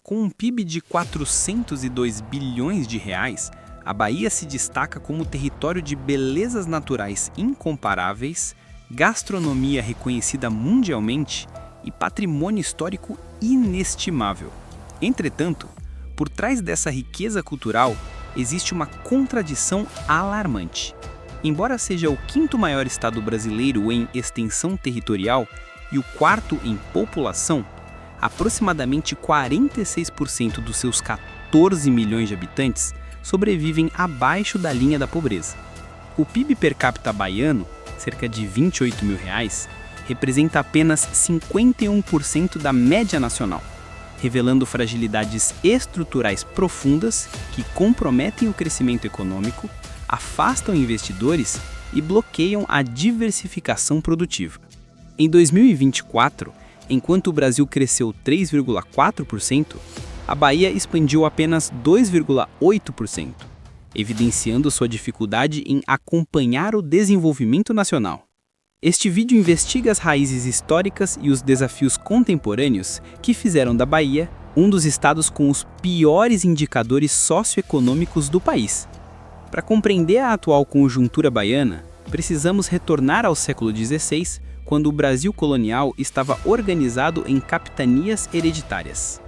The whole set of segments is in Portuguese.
Com um PIB de 402 bilhões de reais, a Bahia se destaca como território de belezas naturais incomparáveis, gastronomia reconhecida mundialmente e patrimônio histórico inestimável. Entretanto, por trás dessa riqueza cultural, existe uma contradição alarmante. Embora seja o quinto maior estado brasileiro em extensão territorial e o quarto em população, aproximadamente 46% dos seus 14 milhões de habitantes sobrevivem abaixo da linha da pobreza. O PIB per capita baiano, cerca de R$28 mil, representa apenas 51% da média nacional, revelando fragilidades estruturais profundas que comprometem o crescimento econômico, afastam investidores e bloqueiam a diversificação produtiva. Em 2024, enquanto o Brasil cresceu 3,4%, a Bahia expandiu apenas 2,8%, evidenciando sua dificuldade em acompanhar o desenvolvimento nacional. Este vídeo investiga as raízes históricas e os desafios contemporâneos que fizeram da Bahia um dos estados com os piores indicadores socioeconômicos do país. Para compreender a atual conjuntura baiana, precisamos retornar ao século XVI, quando o Brasil colonial estava organizado em capitanias hereditárias.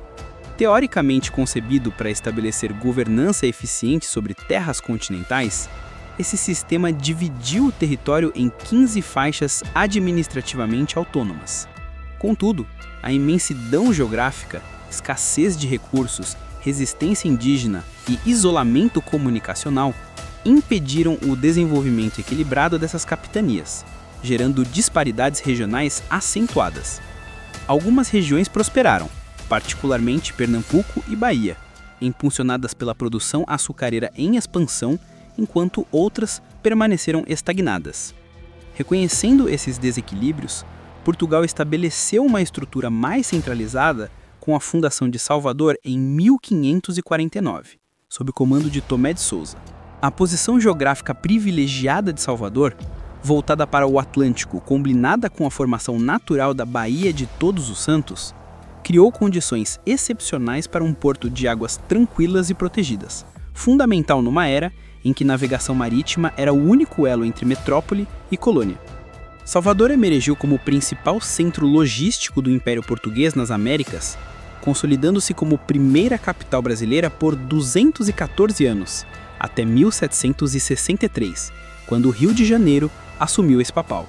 Teoricamente concebido para estabelecer governança eficiente sobre terras continentais, esse sistema dividiu o território em 15 faixas administrativamente autônomas. Contudo, a imensidão geográfica, escassez de recursos, resistência indígena e isolamento comunicacional impediram o desenvolvimento equilibrado dessas capitanias, gerando disparidades regionais acentuadas. Algumas regiões prosperaram, particularmente Pernambuco e Bahia, impulsionadas pela produção açucareira em expansão, enquanto outras permaneceram estagnadas. Reconhecendo esses desequilíbrios, Portugal estabeleceu uma estrutura mais centralizada com a fundação de Salvador em 1549, sob o comando de Tomé de Souza. A posição geográfica privilegiada de Salvador, voltada para o Atlântico, combinada com a formação natural da Baía de Todos os Santos, criou condições excepcionais para um porto de águas tranquilas e protegidas, fundamental numa era em que navegação marítima era o único elo entre metrópole e colônia. Salvador emergiu como o principal centro logístico do Império Português nas Américas, consolidando-se como primeira capital brasileira por 214 anos, até 1763, quando o Rio de Janeiro assumiu esse papel.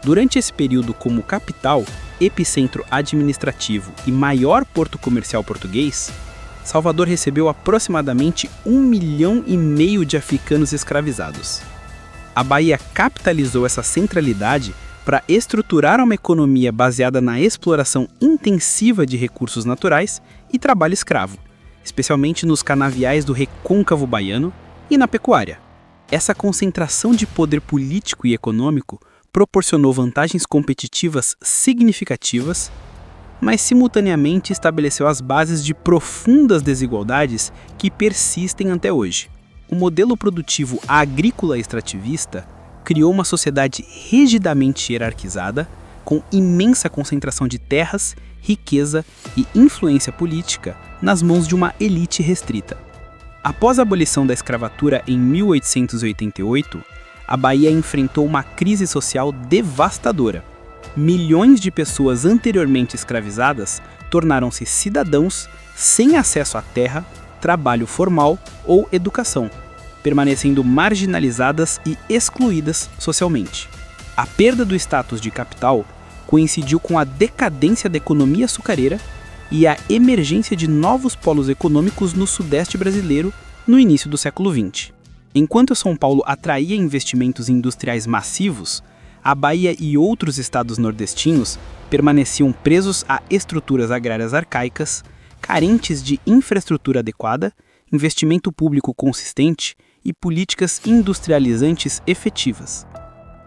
Durante esse período como capital, epicentro administrativo e maior porto comercial português, Salvador recebeu aproximadamente 1,5 milhão de africanos escravizados. A Bahia capitalizou essa centralidade para estruturar uma economia baseada na exploração intensiva de recursos naturais e trabalho escravo, especialmente nos canaviais do recôncavo baiano e na pecuária. Essa concentração de poder político e econômico proporcionou vantagens competitivas significativas, mas simultaneamente estabeleceu as bases de profundas desigualdades que persistem até hoje. O modelo produtivo agrícola extrativista criou uma sociedade rigidamente hierarquizada, com imensa concentração de terras, riqueza e influência política nas mãos de uma elite restrita. Após a abolição da escravatura em 1888, a Bahia enfrentou uma crise social devastadora. Milhões de pessoas anteriormente escravizadas tornaram-se cidadãos sem acesso à terra, trabalho formal ou educação, permanecendo marginalizadas e excluídas socialmente. A perda do status de capital coincidiu com a decadência da economia açucareira e a emergência de novos polos econômicos no sudeste brasileiro no início do século XX. Enquanto São Paulo atraía investimentos industriais massivos, a Bahia e outros estados nordestinos permaneciam presos a estruturas agrárias arcaicas, carentes de infraestrutura adequada, investimento público consistente e políticas industrializantes efetivas.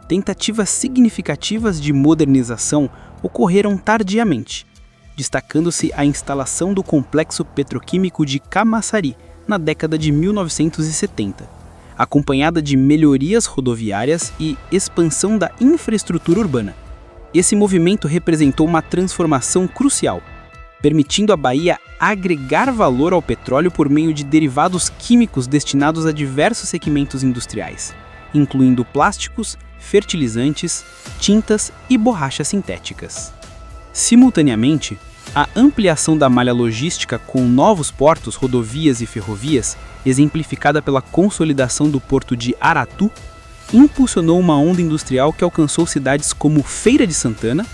Tentativas significativas de modernização ocorreram tardiamente, destacando-se a instalação do complexo petroquímico de Camaçari na década de 1970, acompanhada de melhorias rodoviárias e expansão da infraestrutura urbana. Esse movimento representou uma transformação crucial. permitindo à Bahia agregar valor ao petróleo por meio de derivados químicos destinados a diversos segmentos industriais, incluindo plásticos, fertilizantes, tintas e borrachas sintéticas. Simultaneamente, a ampliação da malha logística com novos portos, rodovias e ferrovias, exemplificada pela consolidação do porto de Aratu, impulsionou uma onda industrial que alcançou cidades como Feira de Santana,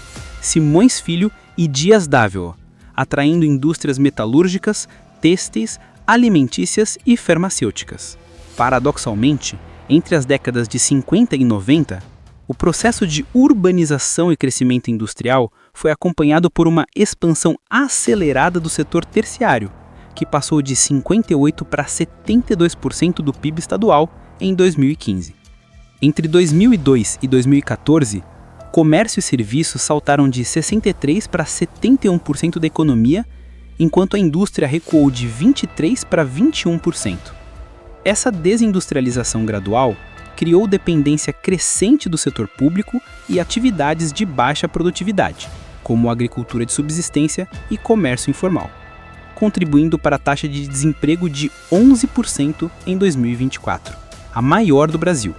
Simões Filho e Dias Dávila, atraindo indústrias metalúrgicas, têxteis, alimentícias e farmacêuticas. Paradoxalmente, entre as décadas de 50 e 90, o processo de urbanização e crescimento industrial foi acompanhado por uma expansão acelerada do setor terciário, que passou de 58% para 72% do PIB estadual em 2015. Entre 2002 e 2014, comércio e serviços saltaram de 63% para 71% da economia, enquanto a indústria recuou de 23% para 21%. Essa desindustrialização gradual criou dependência crescente do setor público e atividades de baixa produtividade, como agricultura de subsistência e comércio informal, contribuindo para a taxa de desemprego de 11% em 2024, a maior do Brasil.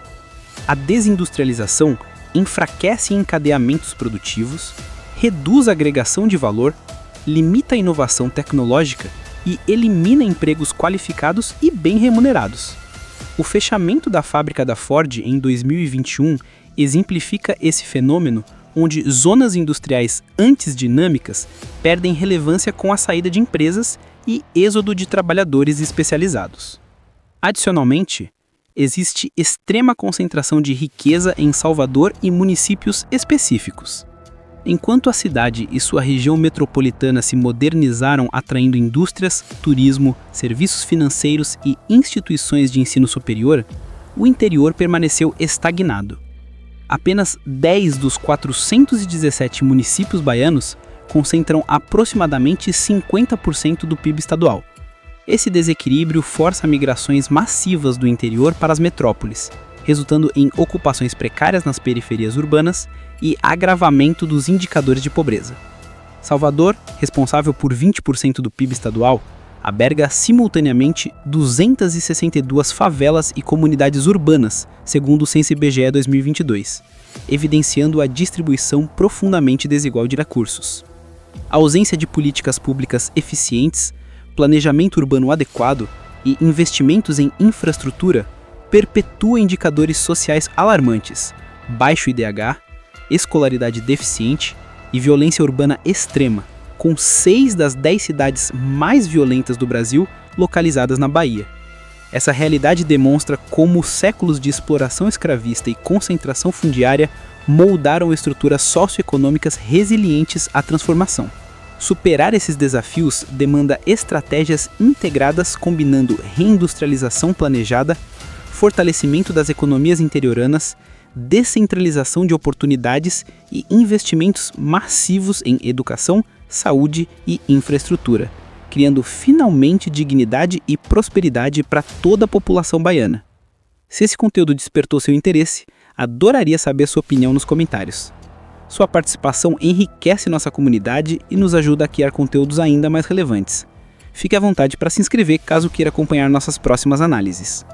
A desindustrialização enfraquece encadeamentos produtivos, reduz a agregação de valor, limita a inovação tecnológica e elimina empregos qualificados e bem remunerados. O fechamento da fábrica da Ford em 2021 exemplifica esse fenômeno, onde zonas industriais antes dinâmicas perdem relevância com a saída de empresas e êxodo de trabalhadores especializados. Adicionalmente, existe extrema concentração de riqueza em Salvador e municípios específicos. Enquanto a cidade e sua região metropolitana se modernizaram atraindo indústrias, turismo, serviços financeiros e instituições de ensino superior, o interior permaneceu estagnado. Apenas 10 dos 417 municípios baianos concentram aproximadamente 50% do PIB estadual. Esse desequilíbrio força migrações massivas do interior para as metrópoles, resultando em ocupações precárias nas periferias urbanas e agravamento dos indicadores de pobreza. Salvador, responsável por 20% do PIB estadual, alberga simultaneamente 262 favelas e comunidades urbanas, segundo o Censo IBGE 2022, evidenciando a distribuição profundamente desigual de recursos. A ausência de políticas públicas eficientes, planejamento urbano adequado e investimentos em infraestrutura perpetua indicadores sociais alarmantes, baixo IDH, escolaridade deficiente e violência urbana extrema, com 6 das 10 cidades mais violentas do Brasil localizadas na Bahia. Essa realidade demonstra como séculos de exploração escravista e concentração fundiária moldaram estruturas socioeconômicas resilientes à transformação. Superar esses desafios demanda estratégias integradas combinando reindustrialização planejada, fortalecimento das economias interioranas, descentralização de oportunidades e investimentos massivos em educação, saúde e infraestrutura, criando finalmente dignidade e prosperidade para toda a população baiana. Se esse conteúdo despertou seu interesse, adoraria saber sua opinião nos comentários. Sua participação enriquece nossa comunidade e nos ajuda a criar conteúdos ainda mais relevantes. Fique à vontade para se inscrever caso queira acompanhar nossas próximas análises.